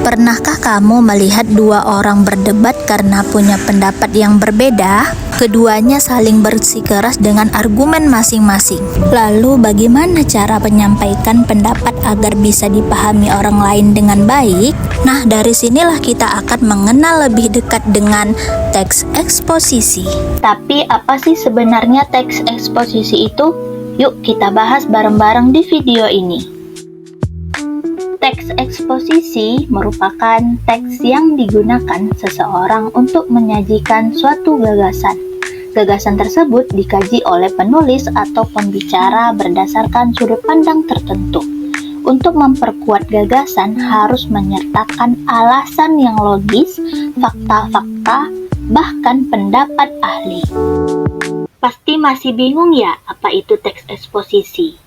Pernahkah kamu melihat dua orang berdebat karena punya pendapat yang berbeda? Keduanya saling bersikeras dengan argumen masing-masing. Lalu bagaimana cara menyampaikan pendapat agar bisa dipahami orang lain dengan baik? Nah, dari sinilah kita akan mengenal lebih dekat dengan teks eksposisi. Tapi apa sih sebenarnya teks eksposisi itu? Yuk kita bahas bareng-bareng di video ini. Teks eksposisi merupakan teks yang digunakan seseorang untuk menyajikan suatu gagasan. Gagasan tersebut dikaji oleh penulis atau pembicara berdasarkan sudut pandang tertentu. Untuk memperkuat gagasan harus menyertakan alasan yang logis, fakta-fakta, bahkan pendapat ahli. Pasti masih bingung ya apa itu teks eksposisi?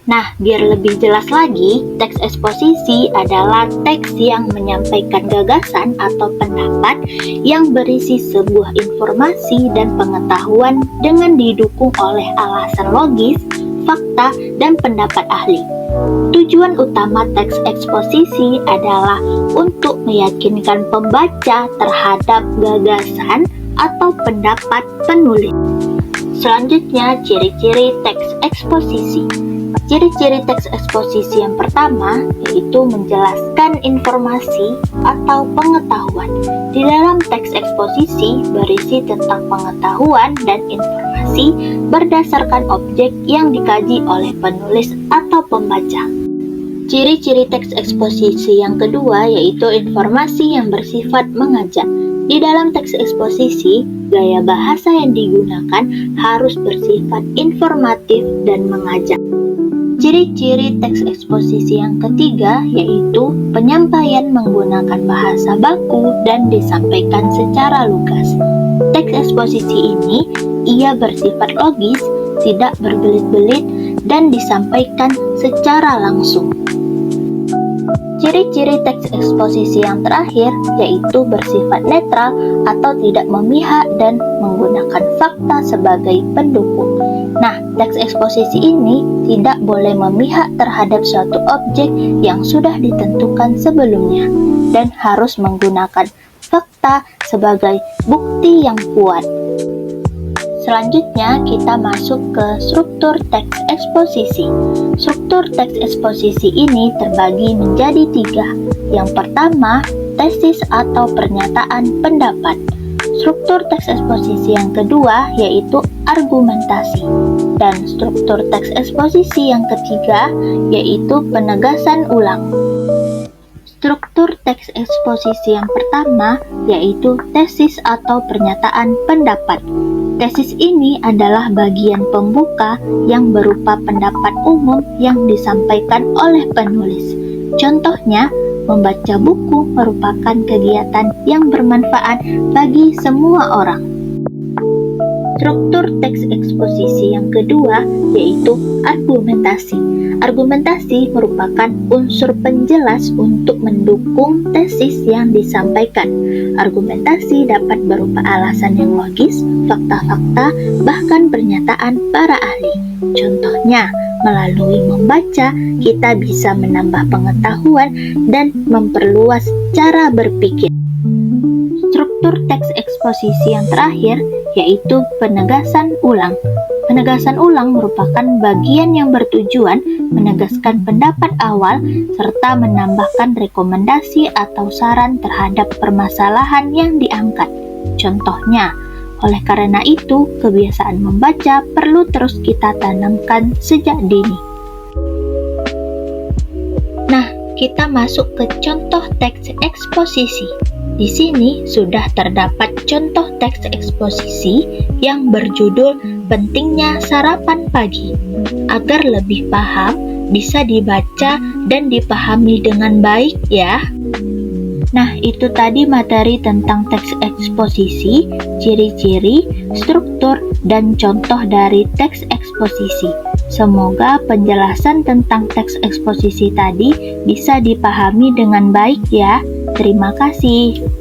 Nah, biar lebih jelas lagi, teks eksposisi adalah teks yang menyampaikan gagasan atau pendapat yang berisi sebuah informasi dan pengetahuan dengan didukung oleh alasan logis, fakta, dan pendapat ahli. Tujuan utama teks eksposisi adalah untuk meyakinkan pembaca terhadap gagasan atau pendapat penulis. Selanjutnya, ciri-ciri teks eksposisi. Ciri-ciri teks eksposisi yang pertama yaitu menjelaskan informasi atau pengetahuan. Di dalam teks eksposisi berisi tentang pengetahuan dan informasi berdasarkan objek yang dikaji oleh penulis atau pembaca. Ciri-ciri teks eksposisi yang kedua yaitu informasi yang bersifat mengajak. Di dalam teks eksposisi, gaya bahasa yang digunakan harus bersifat informatif dan mengajak. Ciri-ciri teks eksposisi yang ketiga yaitu penyampaian menggunakan bahasa baku dan disampaikan secara lugas. Teks eksposisi ini ia bersifat logis, tidak berbelit-belit, dan disampaikan secara langsung. Ciri-ciri teks eksposisi yang terakhir yaitu bersifat netral atau tidak memihak dan menggunakan fakta sebagai pendukung. Nah, teks eksposisi ini tidak boleh memihak terhadap suatu objek yang sudah ditentukan sebelumnya dan harus menggunakan fakta sebagai bukti yang kuat. Selanjutnya, kita masuk ke struktur teks eksposisi. Struktur teks eksposisi ini terbagi menjadi 3. Yang pertama, tesis atau pernyataan pendapat. Struktur teks eksposisi yang kedua yaitu argumentasi. Dan struktur teks eksposisi yang ketiga yaitu penegasan ulang. Struktur teks eksposisi yang pertama yaitu tesis atau pernyataan pendapat. Tesis ini adalah bagian pembuka yang berupa pendapat umum yang disampaikan oleh penulis. Contohnya, membaca buku merupakan kegiatan yang bermanfaat bagi semua orang. Struktur teks eksposisi yang kedua yaitu argumentasi. Argumentasi merupakan unsur penjelas untuk mendukung tesis yang disampaikan. Argumentasi dapat berupa alasan yang logis, fakta-fakta, bahkan pernyataan para ahli. Contohnya, melalui membaca, kita bisa menambah pengetahuan dan memperluas cara berpikir. Struktur teks eksposisi yang terakhir yaitu penegasan ulang. Penegasan ulang merupakan bagian yang bertujuan menegaskan pendapat awal serta menambahkan rekomendasi atau saran terhadap permasalahan yang diangkat. Contohnya, oleh karena itu, kebiasaan membaca perlu terus kita tanamkan sejak dini. Nah, kita masuk ke contoh teks eksposisi. Di sini sudah terdapat contoh teks eksposisi yang berjudul Pentingnya Sarapan Pagi. Agar lebih paham, bisa dibaca dan dipahami dengan baik ya. Nah, itu tadi materi tentang teks eksposisi, ciri-ciri, struktur, dan contoh dari teks eksposisi. Semoga penjelasan tentang teks eksposisi tadi bisa dipahami dengan baik ya. Terima kasih.